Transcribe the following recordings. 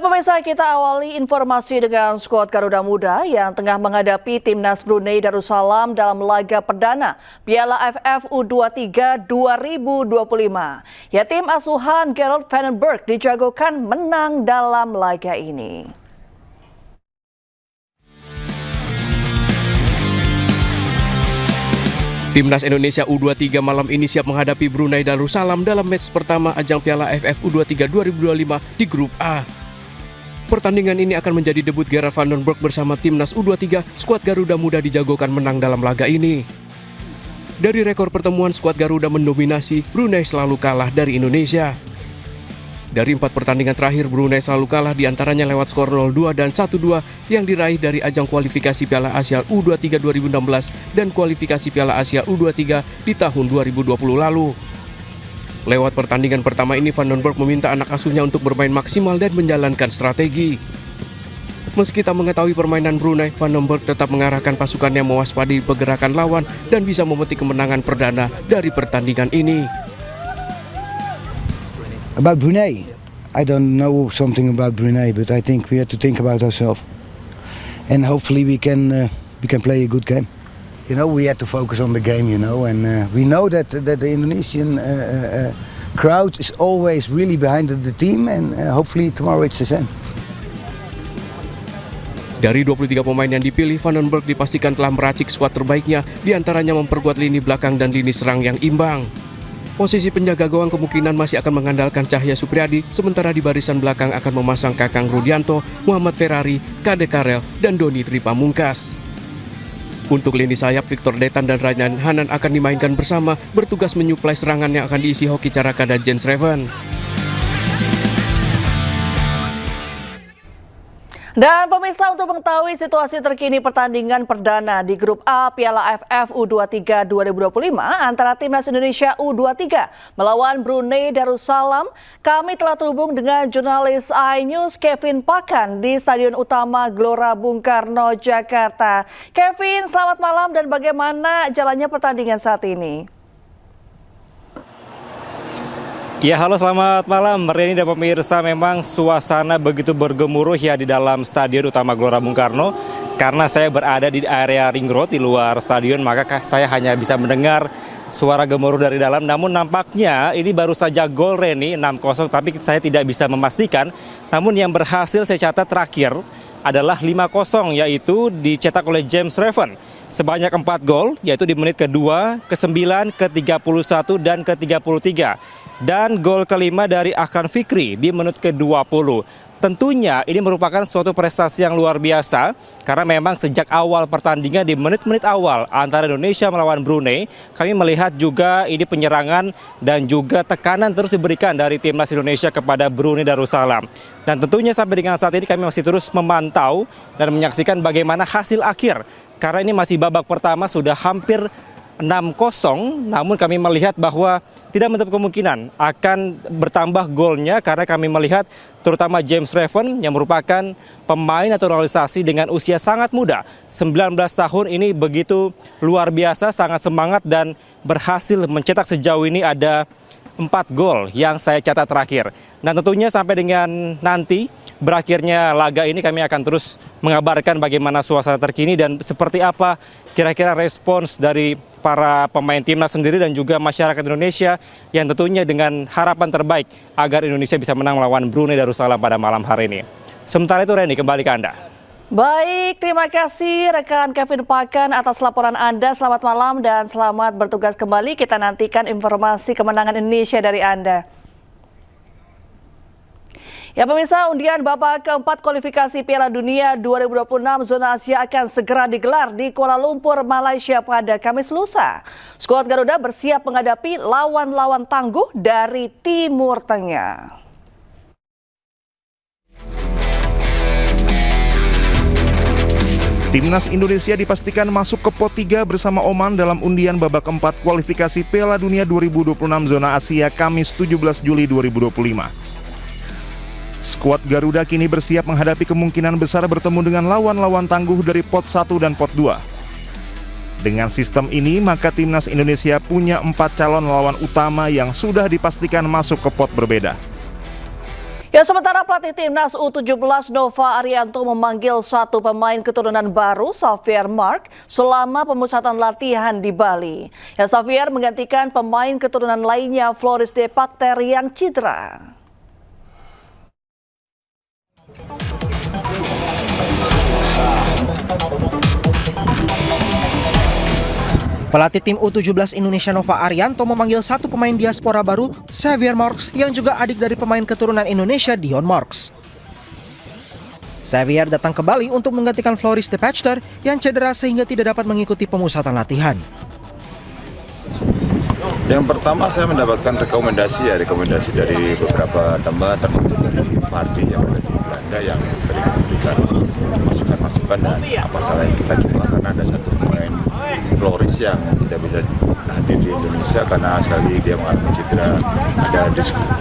Ya pemirsa, kita awali informasi dengan skuad Garuda Muda yang tengah menghadapi Timnas Brunei Darussalam dalam laga perdana Piala AFF U23 2025. Ya, tim asuhan Gerald Vandenberg dijagokan menang dalam laga ini. Timnas Indonesia U23 malam ini siap menghadapi Brunei Darussalam dalam match pertama ajang Piala AFF U23 2025 di Grup A. Pertandingan ini akan menjadi debut Gerald Vandenberg bersama Timnas U23. Skuad Garuda Muda dijagokan menang dalam laga ini. Dari rekor pertemuan, skuad Garuda mendominasi, Brunei selalu kalah dari Indonesia. Dari 4 pertandingan terakhir, Brunei selalu kalah diantaranya lewat skor 0-2 dan 1-2 yang diraih dari ajang kualifikasi Piala Asia U23 2016 dan kualifikasi Piala Asia U23 di tahun 2020 lalu. Lewat pertandingan pertama ini, Vandenberg meminta anak asuhnya untuk bermain maksimal dan menjalankan strategi. Meski tak mengetahui permainan Brunei, Vandenberg tetap mengarahkan pasukannya mewaspadai pergerakan lawan dan bisa memetik kemenangan perdana dari pertandingan ini. About Brunei, I don't know something about Brunei, but I think we have to think about ourselves, and hopefully we can play a good game. You know, we had to focus on the game, and we know that the Indonesian crowd is always really behind the team, and hopefully tomorrow it's the same. Dari 23 pemain yang dipilih, Vandenberg dipastikan telah meracik skuad terbaiknya, diantaranya memperkuat lini belakang dan lini serang yang imbang. Posisi penjaga gawang kemungkinan masih akan mengandalkan Cahya Supriyadi, sementara di barisan belakang akan memasang Kakang Rudianto, Muhammad Ferrari, Kade Karel, dan Doni Tri Pamungkas. Untuk lini sayap, Victor Detan dan Ryan Hanan akan dimainkan bersama, bertugas menyuplai serangan yang akan diisi Hoki Caraka dan Jens Reven. Dan pemirsa, untuk mengetahui situasi terkini pertandingan perdana di Grup A Piala AFF U23 2025 antara Timnas Indonesia U23 melawan Brunei Darussalam, kami telah terhubung dengan jurnalis iNews Kevin Pakan di Stadion Utama Gelora Bung Karno, Jakarta. Kevin, selamat malam dan bagaimana jalannya pertandingan saat ini? Ya, halo, selamat malam Reni dan pemirsa. Memang suasana begitu bergemuruh ya di dalam Stadion Utama Gelora Bung Karno. Karena saya berada di area ring road di luar stadion, maka saya hanya bisa mendengar suara gemuruh dari dalam. Namun nampaknya ini baru saja gol Reni 6-0, tapi saya tidak bisa memastikan. Namun yang berhasil saya catat terakhir adalah 5-0, yaitu dicetak oleh James Reven. Sebanyak 4 gol, yaitu di menit kedua, ke-9, ke-31, dan ke-33. Dan gol kelima dari Akhan Fikri di menit ke-20. Tentunya ini merupakan suatu prestasi yang luar biasa, karena memang sejak awal pertandingan di menit-menit awal antara Indonesia melawan Brunei, kami melihat juga ini penyerangan dan juga tekanan terus diberikan dari Timnas Indonesia kepada Brunei Darussalam. Dan tentunya sampai dengan saat ini kami masih terus memantau dan menyaksikan bagaimana hasil akhir. Karena ini masih babak pertama, sudah hampir 6-0, namun kami melihat bahwa tidak menutup kemungkinan akan bertambah golnya, karena kami melihat terutama James Reven yang merupakan pemain naturalisasi dengan usia sangat muda, 19 tahun, ini begitu luar biasa, sangat semangat dan berhasil mencetak sejauh ini ada 4 gol yang saya catat terakhir. Dan tentunya sampai dengan nanti berakhirnya laga ini kami akan terus mengabarkan bagaimana suasana terkini dan seperti apa kira-kira respons dari para pemain timnas sendiri dan juga masyarakat Indonesia yang tentunya dengan harapan terbaik agar Indonesia bisa menang melawan Brunei Darussalam pada malam hari ini. Sementara itu Reni, kembali ke Anda. Baik, terima kasih rekan Kevin Pakan atas laporan Anda. Selamat malam dan selamat bertugas kembali. Kita nantikan informasi kemenangan Indonesia dari Anda. Ya pemirsa, undian babak keempat kualifikasi Piala Dunia 2026 zona Asia akan segera digelar di Kuala Lumpur, Malaysia pada Kamis lusa. Skuad Garuda bersiap menghadapi lawan-lawan tangguh dari Timur Tengah. Timnas Indonesia dipastikan masuk ke pot 3 bersama Oman dalam undian babak keempat kualifikasi Piala Dunia 2026 zona Asia Kamis 17 Juli 2025. Skuad Garuda kini bersiap menghadapi kemungkinan besar bertemu dengan lawan-lawan tangguh dari pot 1 dan pot 2. Dengan sistem ini, maka Timnas Indonesia punya 4 calon lawan utama yang sudah dipastikan masuk ke pot berbeda. Ya, sementara pelatih timnas U17 Nova Arianto memanggil satu pemain keturunan baru, Xavier Mark, selama pemusatan latihan di Bali. Ya, Xavier menggantikan pemain keturunan lainnya, Floris De Pacter, yang cedera. Pelatih tim U17 Indonesia Nova Arianto memanggil satu pemain diaspora baru, Xavier Marks, yang juga adik dari pemain keturunan Indonesia, Dion Marks. Xavier datang ke Bali untuk menggantikan Floris De Pacter yang cedera sehingga tidak dapat mengikuti pemusatan latihan. Yang pertama saya mendapatkan rekomendasi dari beberapa teman, termasuk dari Fardi yang ada di Belanda yang sering memberikan masukan-masukan dan apa salahnya kita coba, karena ada satu pemain Floris yang tidak bisa hadir di Indonesia karena sekali dia mengalami cedera, ada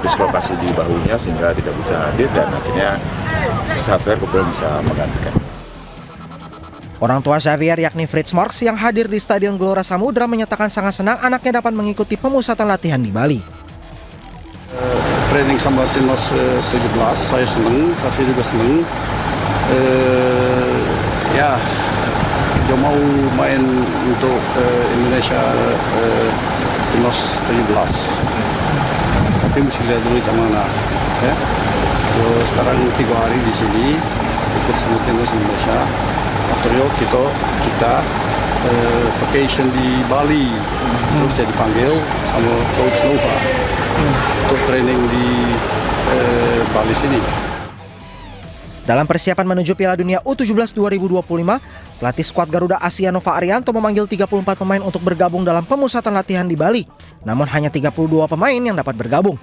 dislokasi di bahunya sehingga tidak bisa hadir, dan akhirnya Xavier kebetulan bisa menggantikan. Orang tua Xavier yakni Fritz Marks yang hadir di Stadion Gelora Samudra menyatakan sangat senang anaknya dapat mengikuti pemusatan latihan di Bali. Training sama timnas 17, saya senang, Xavier juga senang. Dia mau main untuk Indonesia timnas 17. Tapi mesti lihat dulu macam mana. Ya. Sekarang 3 hari di sini ikut sama timnas Indonesia. Atau kita vacation di Bali, terus jadi panggil sama Coach Nova untuk training di Bali sini. Dalam persiapan menuju Piala Dunia U17 2025, pelatih skuad Garuda Asia Nova Arianto memanggil 34 pemain untuk bergabung dalam pemusatan latihan di Bali. Namun hanya 32 pemain yang dapat bergabung.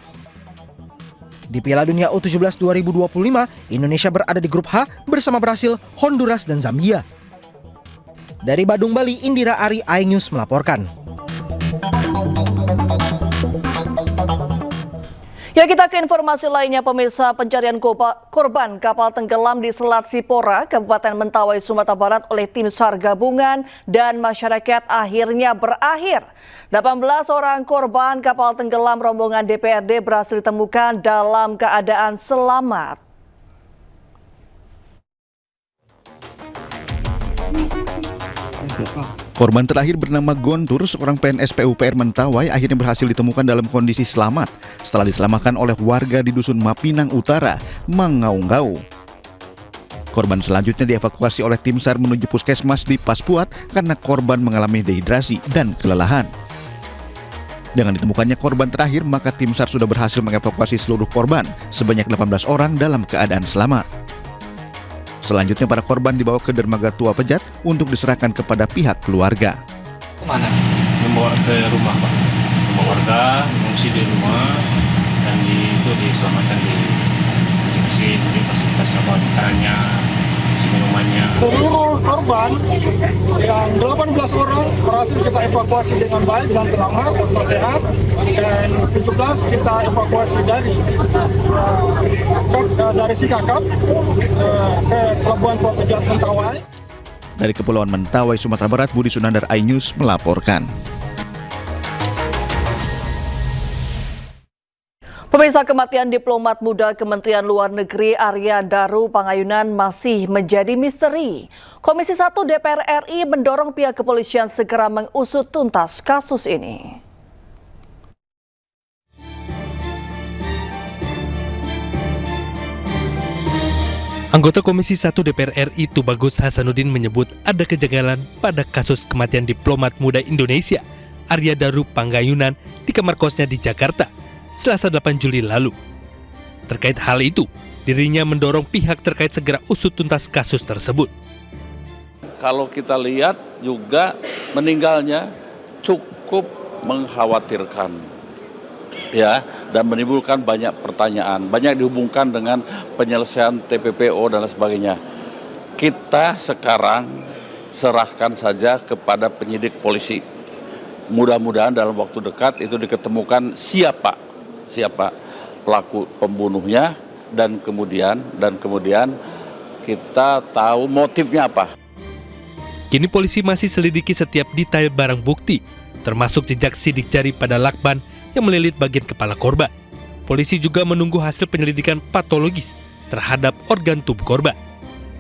Di Piala Dunia U17 2025, Indonesia berada di grup H bersama Brasil, Honduras, dan Zambia. Dari Badung, Bali, Indira Ari, iNews melaporkan. Ya, kita ke informasi lainnya, pemirsa. Pencarian korban kapal tenggelam di Selat Sipora, Kabupaten Mentawai, Sumatera Barat oleh tim SAR gabungan dan masyarakat akhirnya berakhir. 18 orang korban kapal tenggelam rombongan DPRD berhasil ditemukan dalam keadaan selamat. Korban terakhir bernama Gontur, seorang PNS PUPR Mentawai, akhirnya berhasil ditemukan dalam kondisi selamat setelah diselamatkan oleh warga di Dusun Mapinang Utara, Mangaunggau. Korban selanjutnya dievakuasi oleh tim SAR menuju puskesmas di Paspuat karena korban mengalami dehidrasi dan kelelahan. Dengan ditemukannya korban terakhir, maka tim SAR sudah berhasil mengevakuasi seluruh korban, sebanyak 18 orang dalam keadaan selamat. Selanjutnya para korban dibawa ke dermaga Tua Pejat untuk diserahkan kepada pihak keluarga. Mana? Membawa ke rumah, Pak. Rumah warga, mengungsi di rumah, dan itu diselamatkan dikasih fasilitas makanannya, minumannya. Seluruh korban yang 18 orang berhasil kita evakuasi dengan baik dan selamat serta sehat, dan 17 kita evakuasi dari Sikakap ke Pelabuhan Tua Pejat Mentawai. Dari Kepulauan Mentawai, Sumatera Barat, Budi Sunandar, iNews melaporkan. Pemirsa, kematian diplomat muda Kementerian Luar Negeri Arya Daru Pangayunan masih menjadi misteri. Komisi 1 DPR RI mendorong pihak kepolisian segera mengusut tuntas kasus ini. Anggota Komisi 1 DPR RI Tubagus Hasanuddin menyebut ada kejanggalan pada kasus kematian diplomat muda Indonesia Arya Daru Pangayunan di kamar kosnya di Jakarta Selasa 8 Juli lalu. Terkait hal itu, dirinya mendorong pihak terkait segera usut tuntas kasus tersebut. Kalau kita lihat juga meninggalnya cukup mengkhawatirkan, ya, dan menimbulkan banyak pertanyaan, banyak dihubungkan dengan penyelesaian TPPO dan lain sebagainya. Kita sekarang serahkan saja kepada penyidik polisi. Mudah-mudahan dalam waktu dekat itu diketemukan siapa pelaku pembunuhnya, dan kemudian kita tahu motifnya apa. Kini polisi masih selidiki setiap detail barang bukti, termasuk jejak sidik jari pada lakban yang melilit bagian kepala korban. Polisi juga menunggu hasil penyelidikan patologis terhadap organ tubuh korban.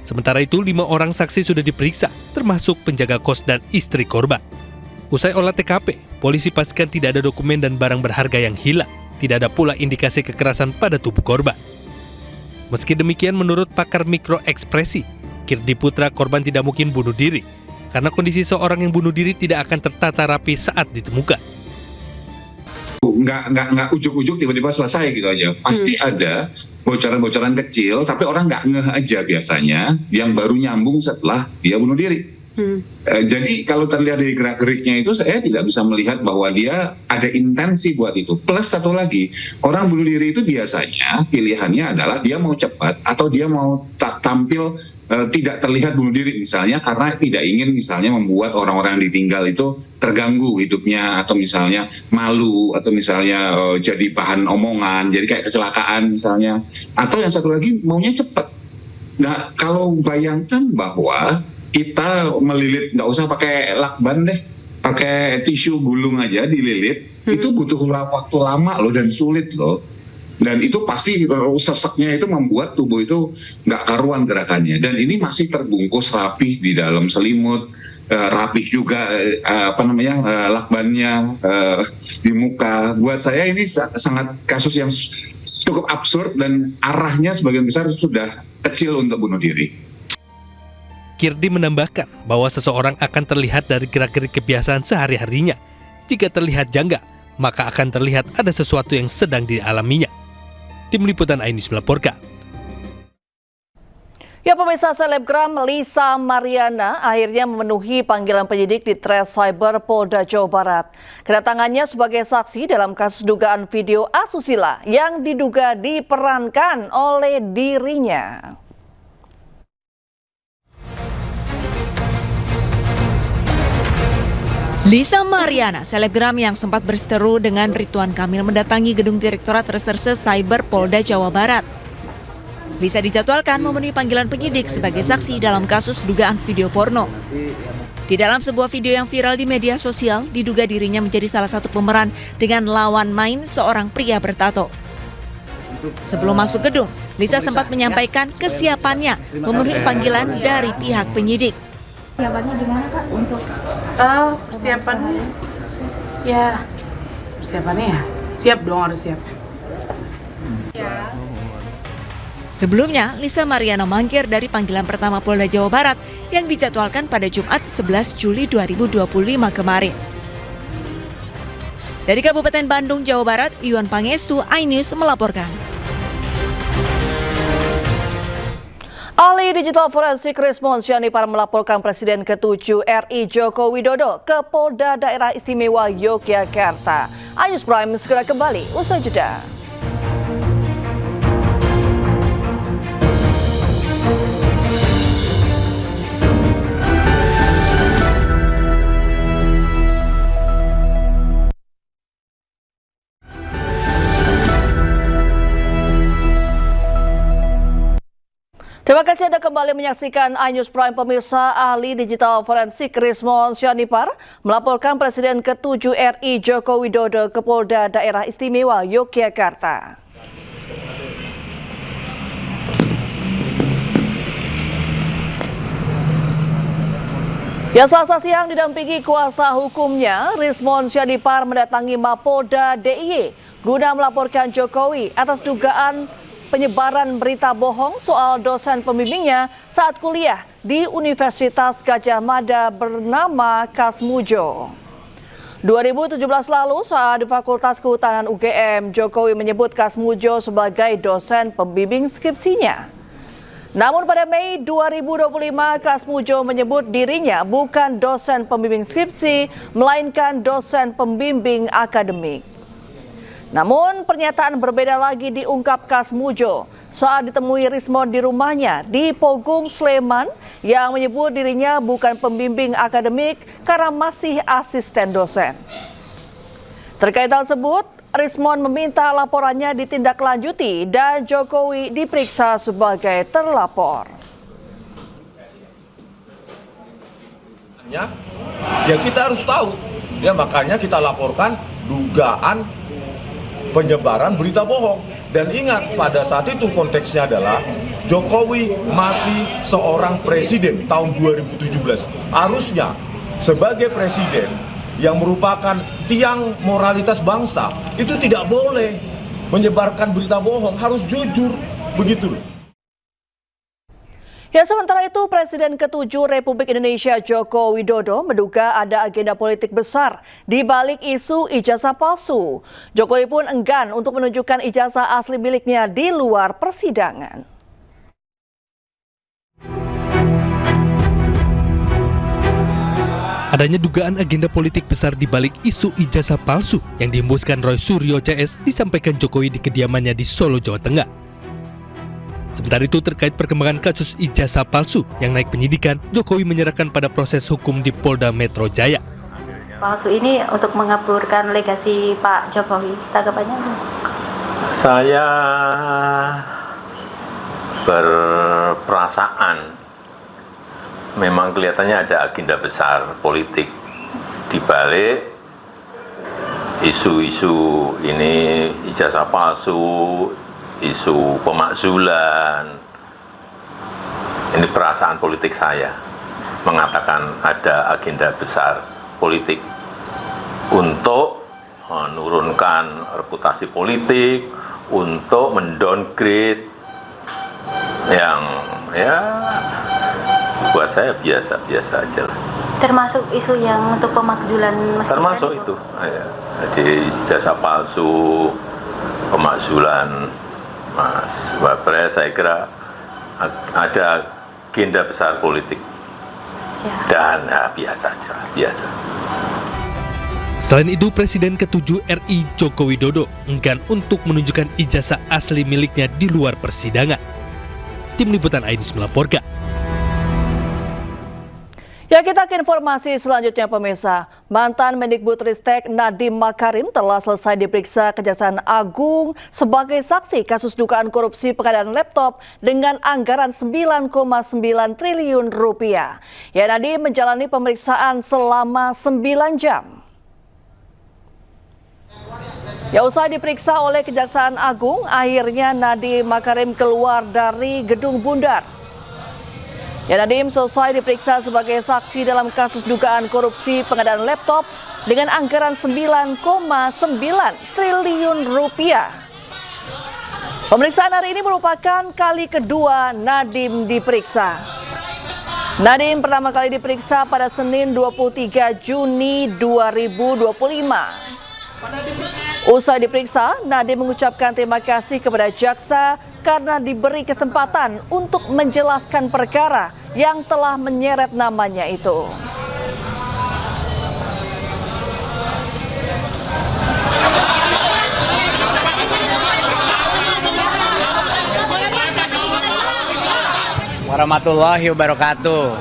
Sementara itu, 5 orang saksi sudah diperiksa, termasuk penjaga kos dan istri korban. Usai olah TKP, polisi pastikan tidak ada dokumen dan barang berharga yang hilang. Tidak ada pula indikasi kekerasan pada tubuh korban. Meski demikian, menurut pakar mikroekspresi, Kirdi Putra, korban tidak mungkin bunuh diri, karena kondisi seorang yang bunuh diri tidak akan tertata rapi saat ditemukan. Nggak ujuk-ujuk tiba-tiba selesai gitu aja. Pasti ada bocoran-bocoran kecil, tapi orang nggak ngeh aja biasanya, yang baru nyambung setelah dia bunuh diri. Jadi kalau terlihat dari gerak-geriknya itu, saya tidak bisa melihat bahwa dia ada intensi buat itu. Plus satu lagi, orang bunuh diri itu biasanya pilihannya adalah dia mau cepat atau dia mau tampil tidak terlihat bunuh diri misalnya, karena tidak ingin misalnya membuat orang-orang yang ditinggal itu terganggu hidupnya, atau misalnya malu, atau misalnya jadi bahan omongan, jadi kayak kecelakaan misalnya. Atau yang satu lagi maunya cepat. Nah, kalau bayangkan bahwa kita melilit, nggak usah pakai lakban deh, pakai tisu gulung aja dililit, itu butuh waktu lama loh dan sulit loh. Dan itu pasti seseknya itu membuat tubuh itu nggak karuan gerakannya. Dan ini masih terbungkus rapih di dalam selimut, rapih juga lakbannya di muka. Buat saya ini sangat kasus yang cukup absurd dan arahnya sebagian besar sudah kecil untuk bunuh diri. Kirdi menambahkan bahwa seseorang akan terlihat dari gerak-gerik kebiasaan sehari-harinya. Jika terlihat janggal, maka akan terlihat ada sesuatu yang sedang dialaminya. Tim Liputan iNews melaporkan. Ya, pemirsa, selebgram Lisa Mariana akhirnya memenuhi panggilan penyidik di Tres Cyber Polda Jawa Barat. Kedatangannya sebagai saksi dalam kasus dugaan video asusila yang diduga diperankan oleh dirinya. Lisa Mariana, selebgram yang sempat berseteru dengan Ridwan Kamil, mendatangi gedung Direktorat Reserse Cyber Polda Jawa Barat. Lisa dijadwalkan memenuhi panggilan penyidik sebagai saksi dalam kasus dugaan video porno. Di dalam sebuah video yang viral di media sosial, diduga dirinya menjadi salah satu pemeran dengan lawan main seorang pria bertato. Sebelum masuk gedung, Lisa sempat menyampaikan kesiapannya memenuhi panggilan dari pihak penyidik. Persiapannya gimana Kak untuk persiapannya? Persiapannya ya siap dong, harus siap. Sebelumnya, Lisa Mariana mangkir dari panggilan pertama Polda Jawa Barat yang dijadwalkan pada Jumat 11 Juli 2025 kemarin. Dari Kabupaten Bandung, Jawa Barat, Iwan Pangestu, iNews melaporkan. Ahli digital forensik Rismond Syanipar melaporkan Presiden ke-7 RI Joko Widodo ke Polda Daerah Istimewa Yogyakarta. iNews Prime segera kembali usai jeda. Terima kasih Anda kembali menyaksikan iNews Prime. Pemirsa, ahli digital forensik Rismond Syanipar melaporkan Presiden ke-7 RI Joko Widodo ke Polda Daerah Istimewa Yogyakarta. Ya, Selasa siang didampingi kuasa hukumnya, Rismond Syanipar mendatangi Mapolda DIY guna melaporkan Jokowi atas dugaan penyebaran berita bohong soal dosen pembimbingnya saat kuliah di Universitas Gadjah Mada bernama Kasmujo. 2017 lalu saat di Fakultas Kehutanan UGM, Jokowi menyebut Kasmujo sebagai dosen pembimbing skripsinya. Namun pada Mei 2025, Kasmujo menyebut dirinya bukan dosen pembimbing skripsi, melainkan dosen pembimbing akademik. Namun pernyataan berbeda lagi diungkap Kasmujo saat ditemui Rismond di rumahnya di Pogung, Sleman, yang menyebut dirinya bukan pembimbing akademik karena masih asisten dosen. Terkait hal tersebut, Rismond meminta laporannya ditindaklanjuti dan Jokowi diperiksa sebagai terlapor. Ya kita harus tahu, ya makanya kita laporkan dugaan penyebaran berita bohong. Dan ingat, pada saat itu konteksnya adalah Jokowi masih seorang presiden tahun 2017. Harusnya sebagai presiden yang merupakan tiang moralitas bangsa, itu tidak boleh menyebarkan berita bohong, harus jujur, begitu loh. Ya, sementara itu Presiden ke-7 Republik Indonesia Joko Widodo menduga ada agenda politik besar di balik isu ijazah palsu. Jokowi pun enggan untuk menunjukkan ijazah asli miliknya di luar persidangan. Adanya dugaan agenda politik besar di balik isu ijazah palsu yang dihembuskan Roy Suryo CS disampaikan Jokowi di kediamannya di Solo, Jawa Tengah. Sementara itu terkait perkembangan kasus ijazah palsu yang naik penyidikan, Jokowi menyerahkan pada proses hukum di Polda Metro Jaya. Palsu ini untuk mengaburkan legasi Pak Jokowi, tanggapannya? Saya berperasaan memang kelihatannya ada agenda besar politik di balik isu-isu ini, ijazah palsu, isu pemakzulan. Ini perasaan politik saya mengatakan ada agenda besar politik untuk menurunkan reputasi politik, untuk mendowngrade yang ya buat saya biasa-biasa aja lah. Termasuk isu yang untuk pemakzulan Mas? Termasuk itu, ya. Jadi ijazah palsu, pemakzulan Mas Wapres, saya kira ada agenda besar politik. Dan ya, biasa aja, biasa. Selain itu, Presiden ke-7 RI Joko Widodo enggan untuk menunjukkan ijazah asli miliknya di luar persidangan. Tim Liputan iNews melaporkan. Ya, kita ke informasi selanjutnya pemirsa. Mantan Mendikbudristek Nadiem Makarim telah selesai diperiksa Kejaksaan Agung sebagai saksi kasus dugaan korupsi pengadaan laptop dengan anggaran 9,9 triliun rupiah. Ya, Nadiem menjalani pemeriksaan selama 9 jam. Ya, usai diperiksa oleh Kejaksaan Agung, akhirnya Nadiem Makarim keluar dari Gedung Bundar. Ya, Nadiem selesai diperiksa sebagai saksi dalam kasus dugaan korupsi pengadaan laptop dengan anggaran 9,9 triliun rupiah. Pemeriksaan hari ini merupakan kali kedua Nadiem diperiksa. Nadiem pertama kali diperiksa pada Senin 23 Juni 2025. Usai diperiksa, Nadiem mengucapkan terima kasih kepada jaksa karena diberi kesempatan untuk menjelaskan perkara yang telah menyeret namanya itu. Warahmatullahi wabarakatuh.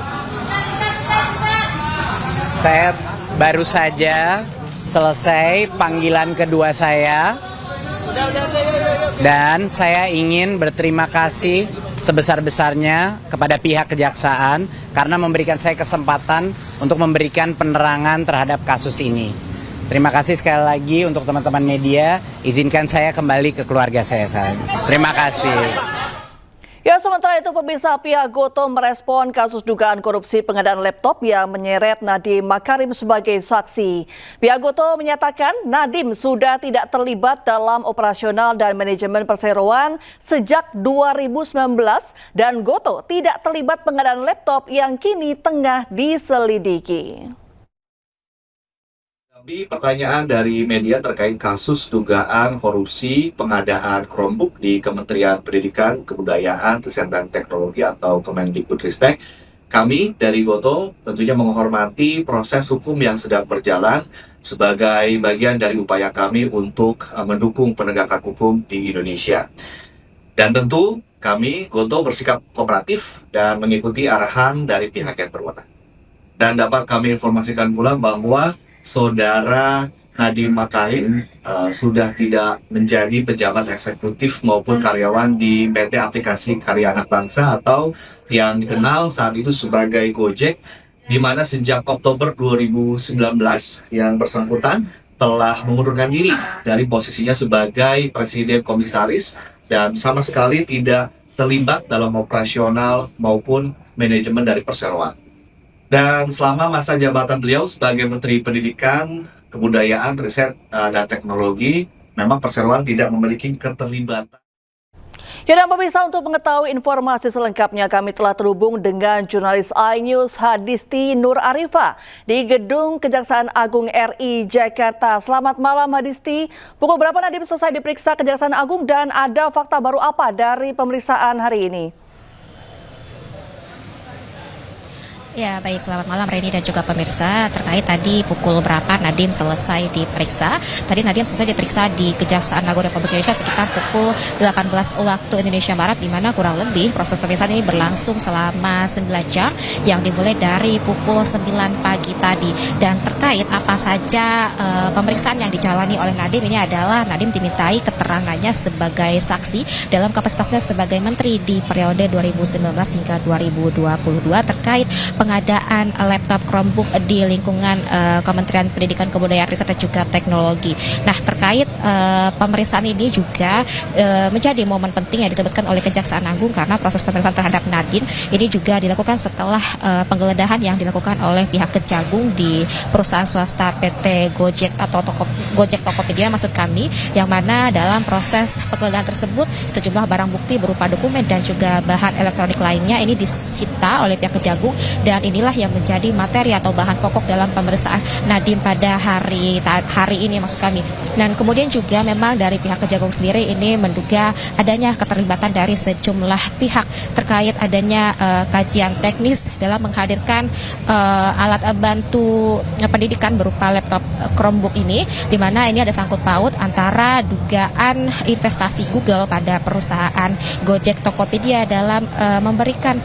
Saya baru saja selesai panggilan kedua saya dan saya ingin berterima kasih sebesar-besarnya kepada pihak kejaksaan karena memberikan saya kesempatan untuk memberikan penerangan terhadap kasus ini. Terima kasih sekali lagi untuk teman-teman media, izinkan saya kembali ke keluarga saya. Terima kasih. Ya, sementara itu pemirsa, pihak Gotoh merespon kasus dugaan korupsi pengadaan laptop yang menyeret Nadiem Makarim sebagai saksi. Pihak Gotoh menyatakan Nadiem sudah tidak terlibat dalam operasional dan manajemen perseroan sejak 2019 dan Gotoh tidak terlibat pengadaan laptop yang kini tengah diselidiki. Pertanyaan dari media terkait kasus dugaan korupsi pengadaan Chromebook di Kementerian Pendidikan, Kebudayaan, Riset dan Teknologi atau Kemendikbudristek. Kami dari Gotoh tentunya menghormati proses hukum yang sedang berjalan sebagai bagian dari upaya kami untuk mendukung penegakan hukum di Indonesia. Dan tentu kami Gotoh bersikap kooperatif dan mengikuti arahan dari pihak yang berwenang. Dan dapat kami informasikan pula bahwa Saudara Nadiem Makarim sudah tidak menjadi pejabat eksekutif maupun karyawan di PT Aplikasi Karya Anak Bangsa atau yang dikenal saat itu sebagai Gojek, di mana sejak Oktober 2019 yang bersangkutan telah mengundurkan diri dari posisinya sebagai Presiden Komisaris dan sama sekali tidak terlibat dalam operasional maupun manajemen dari perseroan. Dan selama masa jabatan beliau sebagai Menteri Pendidikan, Kebudayaan, Riset, dan Teknologi, memang perseroan tidak memiliki keterlibatan. Ya, dan pemirsa, untuk mengetahui informasi selengkapnya kami telah terhubung dengan jurnalis iNews Hadisti Nur Arifah di Gedung Kejaksaan Agung RI Jakarta. Selamat malam Hadisti. Pukul berapa Nadiem selesai diperiksa Kejaksaan Agung dan ada fakta baru apa dari pemeriksaan hari ini? Ya, baik, selamat malam Reni dan juga pemirsa. Terkait tadi pukul berapa Nadiem selesai diperiksa. Tadi Nadiem selesai diperiksa di Kejaksaan Agung Republik Indonesia sekitar pukul 18 waktu Indonesia Barat, di mana kurang lebih proses pemeriksaan ini berlangsung selama 9 jam yang dimulai dari pukul 9 pagi tadi. Dan terkait apa saja pemeriksaan yang dijalani oleh Nadiem ini adalah Nadiem dimintai keterangannya sebagai saksi dalam kapasitasnya sebagai menteri di periode 2019 hingga 2022 terkait pengadaan laptop Chromebook di lingkungan Kementerian Pendidikan, Kebudayaan, Riset dan juga Teknologi. Nah, terkait pemeriksaan ini juga menjadi momen penting yang disebutkan oleh Kejaksaan Agung karena proses pemeriksaan terhadap Nadiem ini juga dilakukan setelah penggeledahan yang dilakukan oleh pihak Kejagung di perusahaan swasta PT Gojek atau Gojek Tokopedia maksud kami, yang mana dalam proses penggeledahan tersebut sejumlah barang bukti berupa dokumen dan juga bahan elektronik lainnya ini disita oleh pihak Kejagung. Dan inilah yang menjadi materi atau bahan pokok dalam pemeriksaan Nadiem pada hari ini maksud kami. Dan kemudian juga memang dari pihak Kejagung sendiri ini menduga adanya keterlibatan dari sejumlah pihak terkait adanya kajian teknis dalam menghadirkan alat bantu pendidikan berupa laptop Chromebook ini, di mana ini ada sangkut paut antara dugaan investasi Google pada perusahaan Gojek Tokopedia dalam memberikan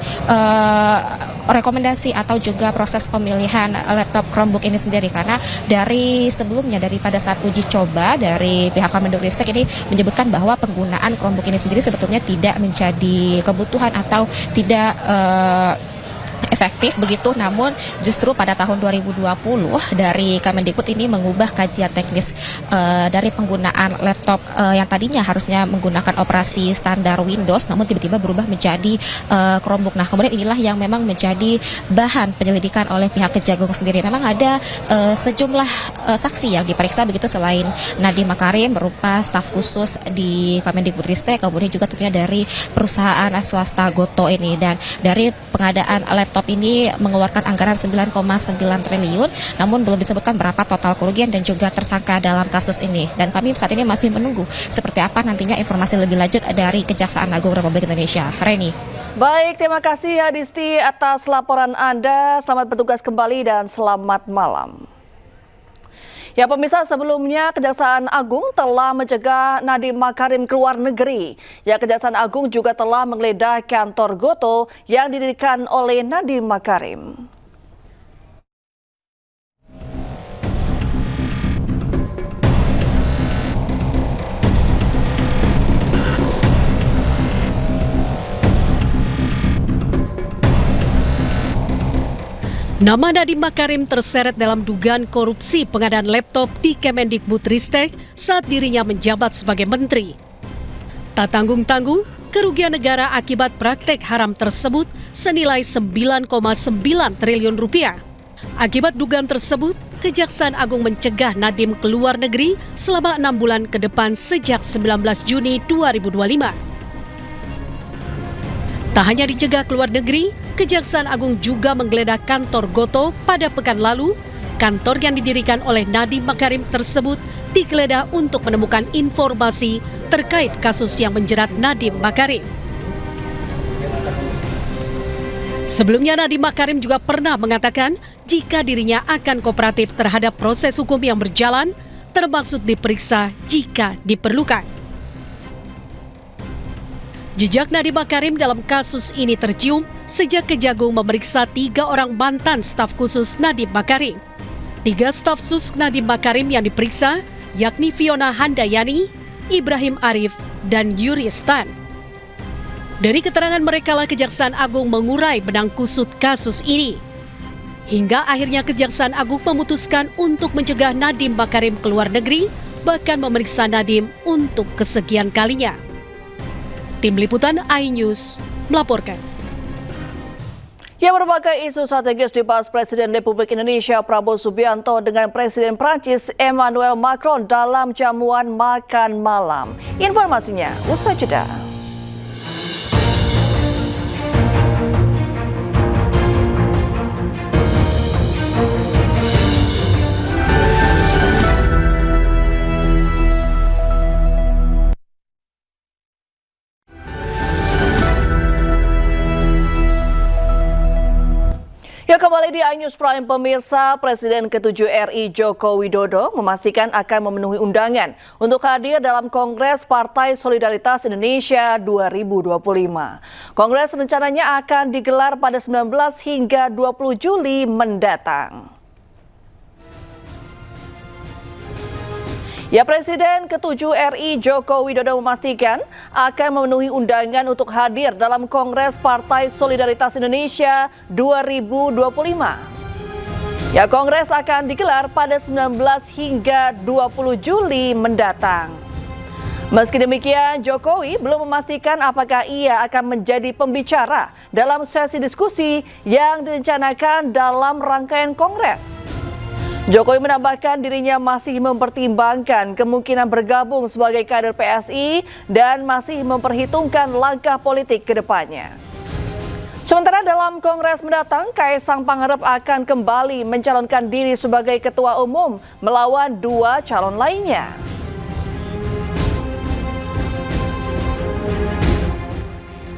rekomendasi atau juga proses pemilihan laptop Chromebook ini sendiri, karena dari sebelumnya pada saat uji coba dari pihak Kemendikbudristek ini menyebutkan bahwa penggunaan Chromebook ini sendiri sebetulnya tidak menjadi kebutuhan atau tidak efektif begitu, namun justru pada tahun 2020 dari Kemendikbud ini mengubah kajian teknis dari penggunaan laptop yang tadinya harusnya menggunakan operasi standar Windows namun tiba-tiba berubah menjadi Chromebook. Nah, kemudian inilah yang memang menjadi bahan penyelidikan oleh pihak Kejagung sendiri. Memang ada sejumlah saksi yang diperiksa begitu selain Nadiem Makarim berupa staf khusus di Kemendikbudristek, kemudian juga tentunya dari perusahaan swasta Goto ini, dan dari pengadaan laptop ini mengeluarkan anggaran 9,9 triliun, namun belum disebutkan berapa total kerugian dan juga tersangka dalam kasus ini. Dan kami saat ini masih menunggu seperti apa nantinya informasi lebih lanjut dari Kejaksaan Agung Republik Indonesia. Reni. Baik, terima kasih Hadisti atas laporan Anda. Selamat bertugas kembali dan selamat malam. Ya pemirsa, sebelumnya Kejaksaan Agung telah mencegah Nadiem Makarim ke luar negeri. Ya, Kejaksaan Agung juga telah menggeledah kantor Goto yang didirikan oleh Nadiem Makarim. Nama Nadiem Makarim terseret dalam dugaan korupsi pengadaan laptop di Kemendikbudristek saat dirinya menjabat sebagai menteri. Tak tanggung-tanggung, kerugian negara akibat praktek haram tersebut senilai 9,9 triliun rupiah. Akibat dugaan tersebut, Kejaksaan Agung mencegah Nadiem ke luar negeri selama 6 bulan ke depan sejak 19 Juni 2025. Tak hanya dicegah ke luar negeri, Kejaksaan Agung juga menggeledah kantor Goto pada pekan lalu. Kantor yang didirikan oleh Nadiem Makarim tersebut digeledah untuk menemukan informasi terkait kasus yang menjerat Nadiem Makarim. Sebelumnya Nadiem Makarim juga pernah mengatakan jika dirinya akan kooperatif terhadap proses hukum yang berjalan, termaksud diperiksa jika diperlukan. Jejak Nadiem Makarim dalam kasus ini tercium sejak Kejagung memeriksa 3 orang mantan staf khusus Nadiem Makarim. 3 staf khusus Nadiem Makarim yang diperiksa yakni Fiona Handayani, Ibrahim Arif, dan Yuri Stan. Dari keterangan mereka lah Kejaksaan Agung mengurai benang kusut kasus ini. Hingga akhirnya Kejaksaan Agung memutuskan untuk mencegah Nadiem Makarim ke luar negeri, bahkan memeriksa Nadiem untuk kesekian kalinya. Tim Liputan iNews melaporkan. Ya, berbagai isu strategis dibahas Presiden Republik Indonesia Prabowo Subianto dengan Presiden Prancis Emmanuel Macron dalam jamuan makan malam. Informasinya usai jeda. Ya, kembali di iNews Prime pemirsa, Presiden ke-7 RI Joko Widodo memastikan akan memenuhi undangan untuk hadir dalam Kongres Partai Solidaritas Indonesia 2025. Kongres rencananya akan digelar pada 19 hingga 20 Juli mendatang. Ya, Presiden ke-7 RI Joko Widodo memastikan akan memenuhi undangan untuk hadir dalam Kongres Partai Solidaritas Indonesia 2025. Ya, Kongres akan digelar pada 19 hingga 20 Juli mendatang. Meski demikian, Jokowi belum memastikan apakah ia akan menjadi pembicara dalam sesi diskusi yang direncanakan dalam rangkaian Kongres. Jokowi menambahkan dirinya masih mempertimbangkan kemungkinan bergabung sebagai kader PSI dan masih memperhitungkan langkah politik ke depannya. Sementara dalam Kongres mendatang, Kaisang Pangarep akan kembali mencalonkan diri sebagai ketua umum melawan dua calon lainnya.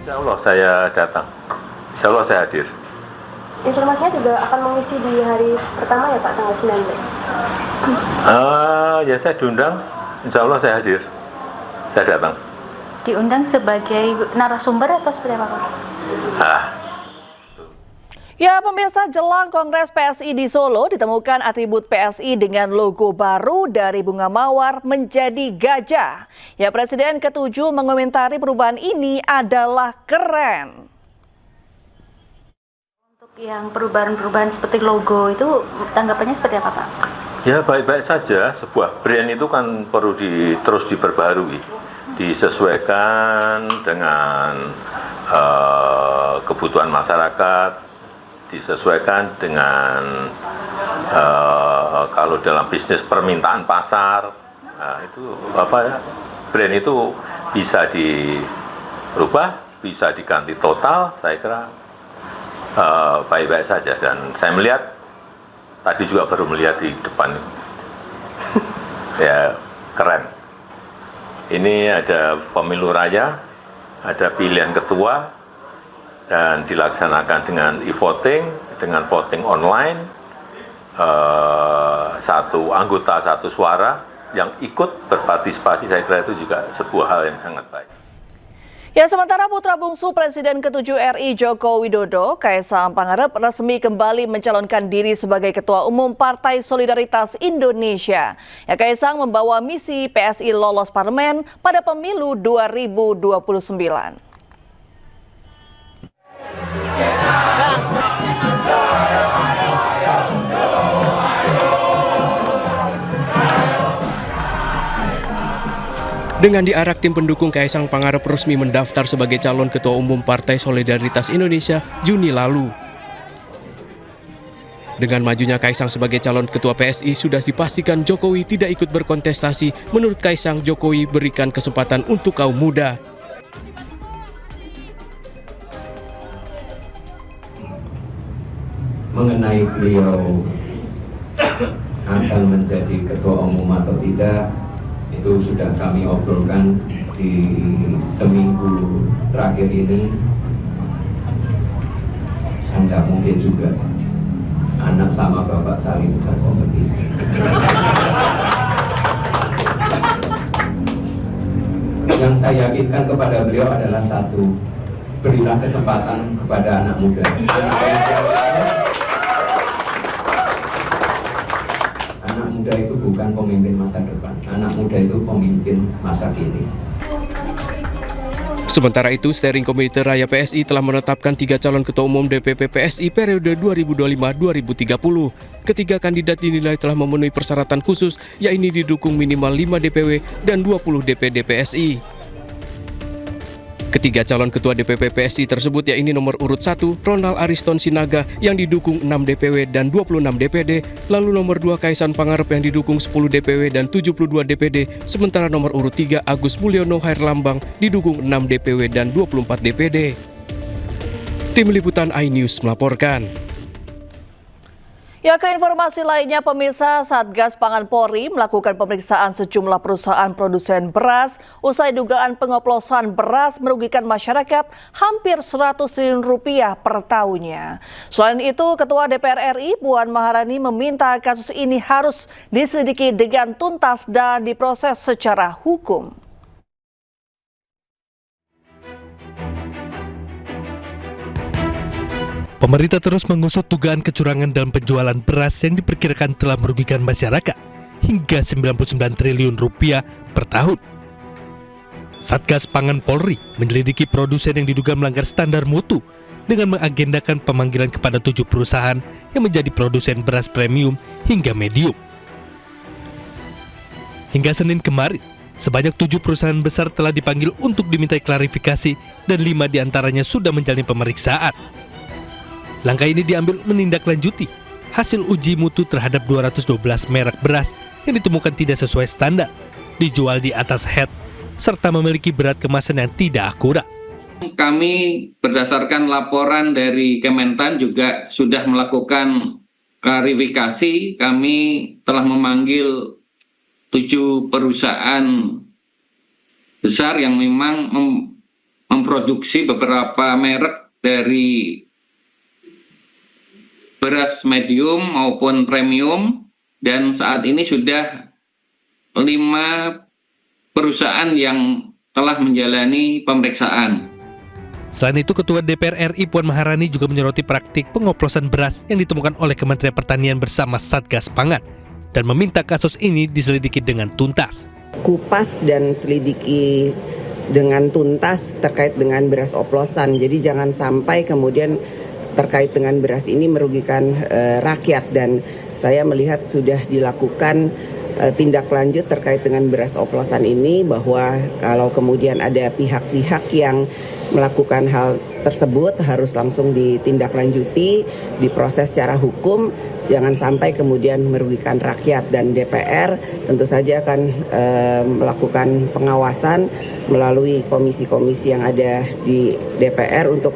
Insya Allah saya datang, insya Allah saya hadir. Informasinya juga akan mengisi di hari pertama ya Pak, tanggal 19? Ya saya diundang, insya Allah saya hadir, saya datang. Diundang sebagai narasumber atau seperti apa Pak? Ya, pemirsa, jelang Kongres PSI di Solo ditemukan atribut PSI dengan logo baru dari bunga mawar menjadi gajah. Ya, Presiden ke-7 mengomentari perubahan ini adalah keren. Yang perubahan-perubahan seperti logo itu tanggapannya seperti apa Pak? Ya baik-baik saja, sebuah brand itu kan perlu terus diperbarui, disesuaikan dengan kebutuhan masyarakat, disesuaikan dengan kalau dalam bisnis permintaan pasar, itu brand itu bisa dirubah, bisa diganti total, saya kira baik-baik saja. Dan saya melihat tadi juga baru melihat di depan ya keren. Ini ada pemilu raya, ada pilihan ketua dan dilaksanakan dengan e-voting, dengan voting online, satu anggota satu suara yang ikut berpartisipasi. Saya kira itu juga sebuah hal yang sangat baik. Ya, sementara putra bungsu Presiden ke-7 RI Joko Widodo, Kaisang Pangarep resmi kembali mencalonkan diri sebagai Ketua Umum Partai Solidaritas Indonesia. Ya, Kaisang membawa misi PSI lolos parlemen pada pemilu 2029. Dengan diarak tim pendukung Kaisang Pangarep resmi mendaftar sebagai calon Ketua Umum Partai Solidaritas Indonesia Juni lalu. Dengan majunya Kaisang sebagai calon Ketua PSI sudah dipastikan Jokowi tidak ikut berkontestasi. Menurut Kaisang, Jokowi berikan kesempatan untuk kaum muda. Mengenai beliau akan menjadi Ketua Umum atau tidak, itu sudah kami obrolkan di seminggu terakhir ini. Anda mungkin juga anak sama bapak saling berkompetisi. Yang saya yakinkan kepada beliau adalah satu, berilah kesempatan kepada anak muda. Anak muda itu bukan pemimpin masa depan, anak muda itu pemimpin masa kini. Sementara itu, Steering Komite Raya PSI telah menetapkan 3 calon ketua umum DPP PSI periode 2025-2030. Ketiga kandidat dinilai telah memenuhi persyaratan khusus, yakni didukung minimal 5 DPW dan 20 DPD PSI. Ketiga calon ketua DPP PSI tersebut yakni nomor urut 1, Ronald Ariston Sinaga yang didukung 6 DPW dan 26 DPD, lalu nomor 2 Kaisan Pangarep yang didukung 10 DPW dan 72 DPD, sementara nomor urut 3 Agus Mulyono Hairlambang didukung 6 DPW dan 24 DPD. Tim Liputan iNews melaporkan. Ya, ke informasi lainnya, pemirsa, Satgas Pangan Polri melakukan pemeriksaan sejumlah perusahaan produsen beras usai dugaan pengoplosan beras merugikan masyarakat hampir 100 triliun rupiah per tahunnya. Selain itu, Ketua DPR RI Puan Maharani meminta kasus ini harus diselidiki dengan tuntas dan diproses secara hukum. Pemerintah terus mengusut dugaan kecurangan dalam penjualan beras yang diperkirakan telah merugikan masyarakat hingga 99 triliun rupiah per tahun. Satgas Pangan Polri menyelidiki produsen yang diduga melanggar standar mutu dengan mengagendakan pemanggilan kepada 7 perusahaan yang menjadi produsen beras premium hingga medium. Hingga Senin kemarin, sebanyak 7 perusahaan besar telah dipanggil untuk dimintai klarifikasi dan 5 diantaranya sudah menjalani pemeriksaan. Langkah ini diambil menindaklanjuti hasil uji mutu terhadap 212 merek beras yang ditemukan tidak sesuai standar, dijual di atas head, serta memiliki berat kemasan yang tidak akurat. Kami berdasarkan laporan dari Kementan juga sudah melakukan klarifikasi. Kami telah memanggil 7 perusahaan besar yang memang memproduksi beberapa merek dari beras medium maupun premium, dan saat ini sudah 5 perusahaan yang telah menjalani pemeriksaan. Selain itu, Ketua DPR RI Puan Maharani juga menyoroti praktik pengoplosan beras yang ditemukan oleh Kementerian Pertanian bersama Satgas Pangan dan meminta kasus ini diselidiki dengan tuntas. Kupas dan selidiki dengan tuntas terkait dengan beras oplosan. Jadi jangan sampai kemudian terkait dengan beras ini merugikan rakyat, dan saya melihat sudah dilakukan tindak lanjut terkait dengan beras oplosan ini, bahwa kalau kemudian ada pihak-pihak yang melakukan hal tersebut harus langsung ditindaklanjuti, diproses secara hukum, jangan sampai kemudian merugikan rakyat. Dan DPR tentu saja akan melakukan pengawasan melalui komisi-komisi yang ada di DPR untuk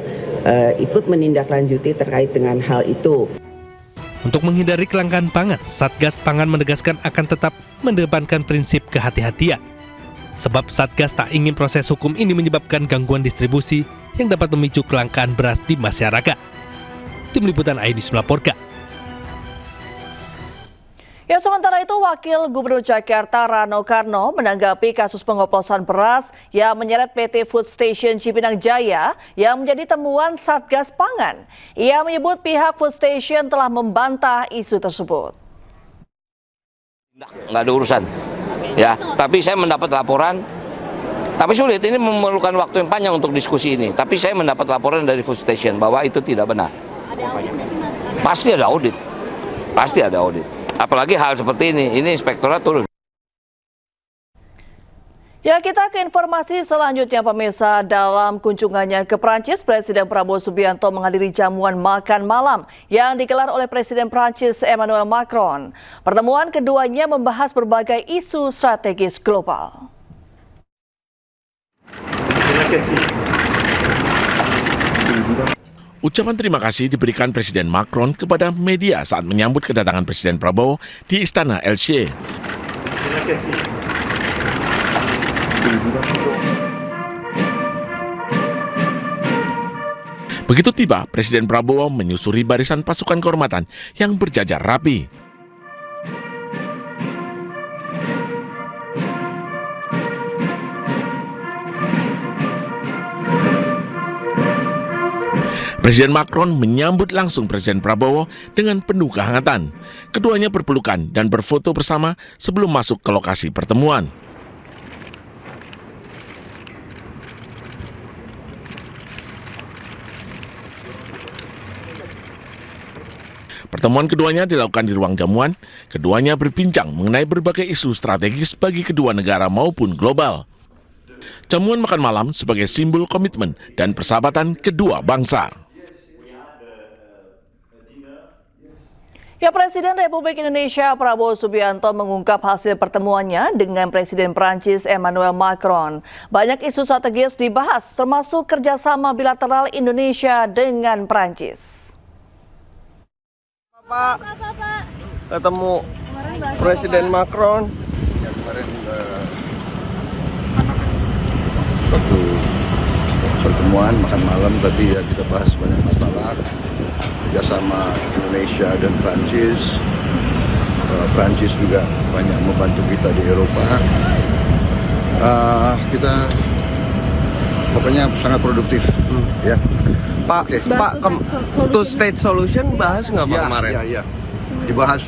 ikut menindaklanjuti terkait dengan hal itu. Untuk menghindari kelangkaan pangan, Satgas Pangan menegaskan akan tetap mengedepankan prinsip kehati-hatian. Sebab Satgas tak ingin proses hukum ini menyebabkan gangguan distribusi yang dapat memicu kelangkaan beras di masyarakat. Tim Liputan iNews melaporkan. Ya, sementara itu Wakil Gubernur Jakarta Rano Karno menanggapi kasus pengoplosan beras yang menyeret PT Food Station Cipinang Jaya yang menjadi temuan Satgas Pangan. Ia menyebut pihak Food Station telah membantah isu tersebut. Nggak ada urusan, ya. Tapi saya mendapat laporan, tapi sulit, ini memerlukan waktu yang panjang untuk diskusi ini. Tapi saya mendapat laporan dari Food Station bahwa itu tidak benar. Pasti ada audit, pasti ada audit. Apalagi hal seperti ini inspektorat turun. Ya, kita ke informasi selanjutnya, pemirsa. Dalam kunjungannya ke Prancis, Presiden Prabowo Subianto menghadiri jamuan makan malam yang digelar oleh Presiden Prancis Emmanuel Macron. Pertemuan keduanya membahas berbagai isu strategis global. Ucapan terima kasih diberikan Presiden Macron kepada media saat menyambut kedatangan Presiden Prabowo di Istana Elysee. Begitu tiba, Presiden Prabowo menyusuri barisan pasukan kehormatan yang berjajar rapi. Presiden Macron menyambut langsung Presiden Prabowo dengan penuh kehangatan. Keduanya berpelukan dan berfoto bersama sebelum masuk ke lokasi pertemuan. Pertemuan keduanya dilakukan di ruang jamuan. Keduanya berbincang mengenai berbagai isu strategis bagi kedua negara maupun global. Jamuan makan malam sebagai simbol komitmen dan persahabatan kedua bangsa. Ya, Presiden Republik Indonesia Prabowo Subianto mengungkap hasil pertemuannya dengan Presiden Prancis Emmanuel Macron. Banyak isu strategis dibahas, termasuk kerjasama bilateral Indonesia dengan Prancis. Pak, ketemu Presiden Macron. Ya, kemarin waktu pertemuan makan malam tadi ya kita bahas banyak masalah kerjasama Indonesia dan Prancis. Prancis juga banyak membantu kita di Eropa. Kita pokoknya sangat produktif, ya. Pak, Pak, two state solution bahas nggak Pak kemarin? Iya, dibahas.